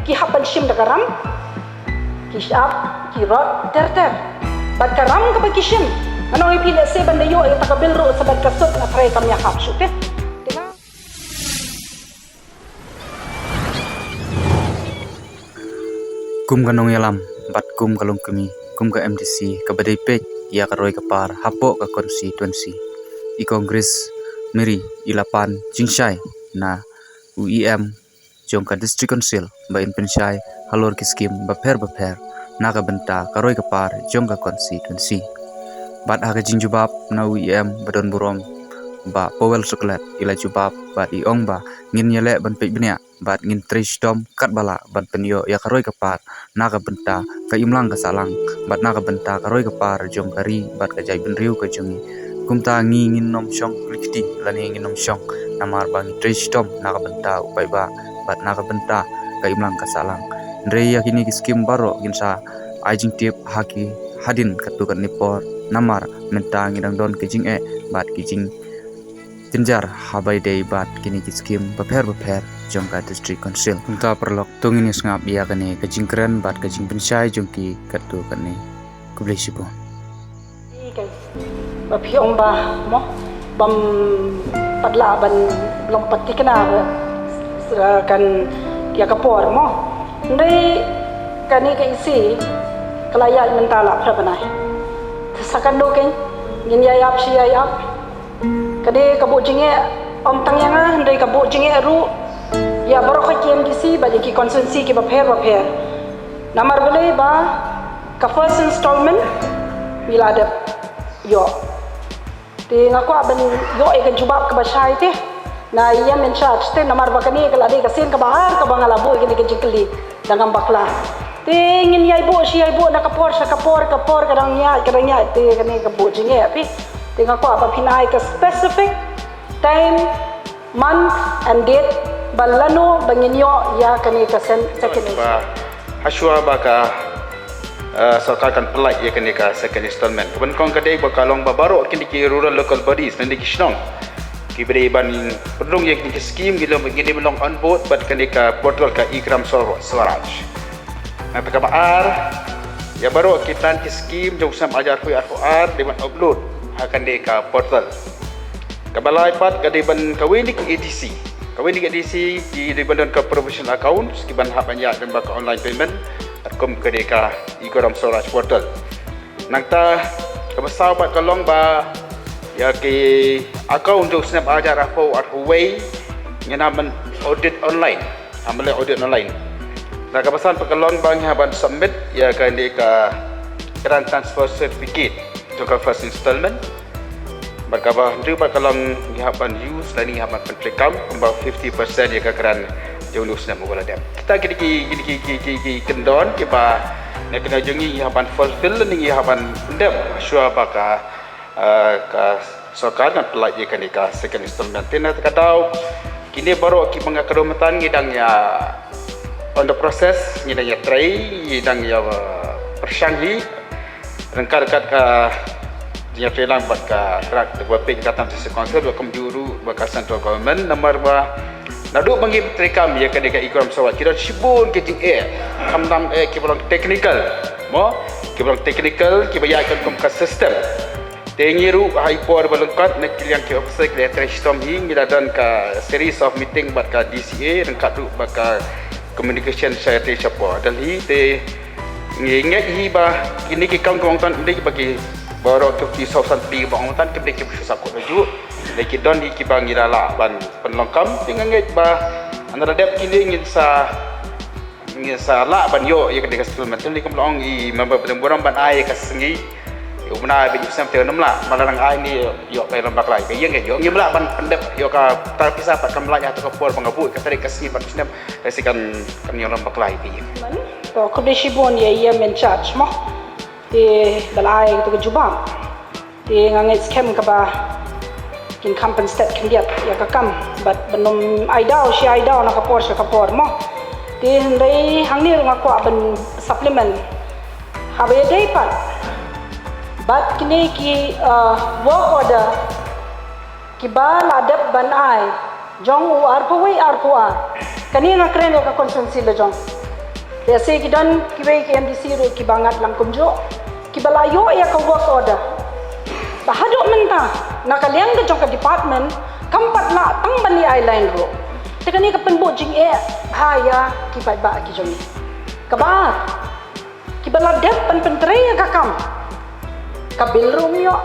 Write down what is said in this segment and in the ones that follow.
ki hapan shim da karam ki shap ki rot ter bat karam ka ba ki shim anong ipila se banda yo ay takabil ro sa bad kasot na try kam yakap shute tinga kum kanong yalam bat kum kalong kami kum ka MDC ka badai pej ya ka roy ka par hapo ka konstituensi i kongres meri ilapan jingshai na UEM jong ka district council ba in penshai halor ki skim ba pher na ka benta ka roy ka par jong ka konstituensi bat ha ka jingjubab na UEM badon burom ba powel suklet ila jubab bat i ong ba ngin yele ban pej benya bat ngin trisdom kat bala ban penyo ya ka roy ka par na ka benta ka imlang ka salang bat na ka benta ka roy ka par jong kari bat ka jai ben riu ka jongi kumta ngi ngin nom shong klikti lani ngin nom shong namar bang trisdom na ka benta upai ba bat na ka benta ka imlang ka salang ndre ya kini ki skim baro ginsa ajing tip haki hadin katukan nipor namar menta ngidang don kijing bat kijing tinjar habai dei bat kini ki skim bapher jong ka district council kumta perlok tungini sngap ya kani kijing kren bat kijing pensyai jong ki katu kani kublai sipo ba phiom ba mo bam padla ban lompat ki kana kan ya kapor mo ndai kani ka isi kelaya mentala prabanai sakan do ken ngin yayap si yayap kade kabo jinge om tangyanga ndai kabo jinge ru ya baro ka KMDC ba ki konsensi ki ba pher namar bele ba ka first installment milada yo ti ngaku aben yo e kan jubab ka basai te na iya men charge te namar ba kani kala de ka sen ka bahar ka bangala boy kini ka jikli dangam bakla te ngin yai bo si yai bo na kapor kadang nya te kani ka bo jinge api te ngaku apa pinai ka specific time month and date balano banginyo ya kani ka second haswa baka sarkar kan pelai ya kini ka second installment keban kong kadai bakalong babaro kini ki rural local bodies nanti ki snong ki beri ban pendung ya kini ki scheme gilo begini belong on board bat kini ka portal ka ikram swaraj na pekabar ya baru kita ki scheme jong sam ajar hui ar dewan upload akan de ka portal kabalai pat kadai ban kawini ki EDC di dewan ka professional account skiban hak banyak dan baka online payment atkom kedeka ikoram storage portal nangta kabasau bat kalong ba ya ki account untuk snap ajar apo at huwei ngena men audit online amale audit online na kabasan pakalong bang haban submit ya kedeka grant transfer certificate untuk first installment berkabah ndri pakalong haban use lani haban penprekam about 50% ya keran jauh nak mula dem. Kita kini kendon kita nak kena jungi haban fulfill ni haban dem. Syua baka ka sarkar nak pelaj kini ka second installment. Tina kadau kini baru kita mengakromatan ngidang ya on the process ngidang ya try ngidang ya persanghi rengkat ka dia felang buat ka track buat page datang sesi konsel welcome juru baka central government nomor ba naduk bagi rekam ya kadeka ikram sawat kira sibun keting kamdam kibrang technical mo kibrang technical kibayakan kum ka system tengiru hyper balungkat nak kilian ki officer ki trestom hing dan ka series of meeting bat ka DCA dan ka du baka communication secretary siapa dan hi te ngingat hi ba kini ki kaum kongtan ndai bagi baru tu ki sausan pi bang tan ke ki sakut laju leki don di ki bang irala ban penlongkam dengan ngai ba antara dep kini ngin sa la ban yo ya ke settlement ni komlong I member pengemborang ban ai ka sengi yo mana be sam te nam la malarang ai ni yo pe lambak lai ke yang yo ngimla ban pendep yo ka tar pisah pat kam la ya to por bangabu ka tarik ka si ban snap resikan kan yo lambak lai ke to ko de shibon ya men charge mo di balai tu jubam di ngangai scam ka ba kin kampen stat kan dia ya ka kam bat benum aidau na kapor mo di ndai hangni ngakwa ben supplement habe dei pat bat kini ki work order ki ba ladap ban ai jong u ar po wei ar po ar kani ngakren ka konsensi le jong Biasa kidan kibai ki MDC ro ki bangat lang kunjo. Ki balayo ya ka work order. Bahadok mentah nakaliang ke jong ka department kampat la tang bani island ro. Tekani ka penbo jing haya ki pai ba ki jong. Kabar. Ki bala dep pentre ya ka kam. Ka bil ro myo.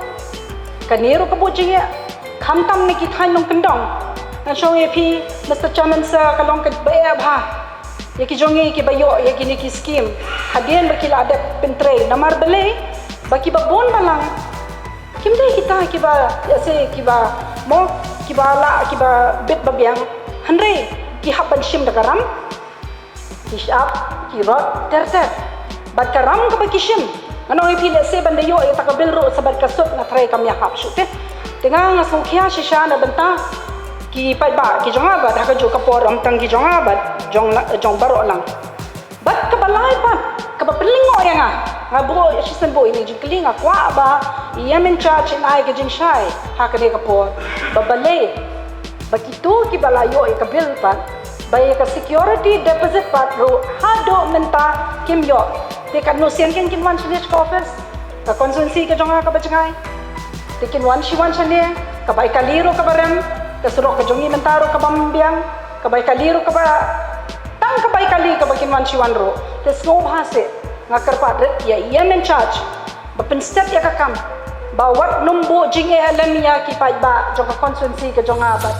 Kaniro ka bojing ya. Kham tam ni ki thain long kendong. Nan shong EP Mr. Chairman sa kalong ka ba ha. Ya ki jongi ki bayo ya ki ni ki scheme. Hadian bakila dep pentre namar bele baki babon balang. Kimde kita kiba yase kiba mo kiba la kiba bit babiang hanre ki haban shim dagaram ki shap ki rot ter bad karam ka bakishim ano ipile se bande yo ya takabil ro sabar kasut na tray kam ya hap shute dengan ngasmukhia shisha na banta ki pai ba ki jonga ba ka jo kapor am tang ki jonga ba jong baro lang bat ka balai pa ka papelingo ya nga bo shisen bo ini jingklinga kwa ba Yemen charge in ay kajing shy hakane kapor babale bakitu ki balayo e kabil pat bay ka security deposit pat ro hado menta kimyo te kan no sian ken kin wan chine office ka consultancy ka jonga ka bachangay te kin wan shi wan chane ka bay kaliro ka baram ka suro ka jongi mentaro ka bambiang ka bay kaliro ka ba tang ka bay kali ka bakin wan shi wan ro te snow hase ngakar pat ya Yemen charge bapen step ya ka kam bawat numbo jing alam niya ki pa ba jong constituency ka jong abat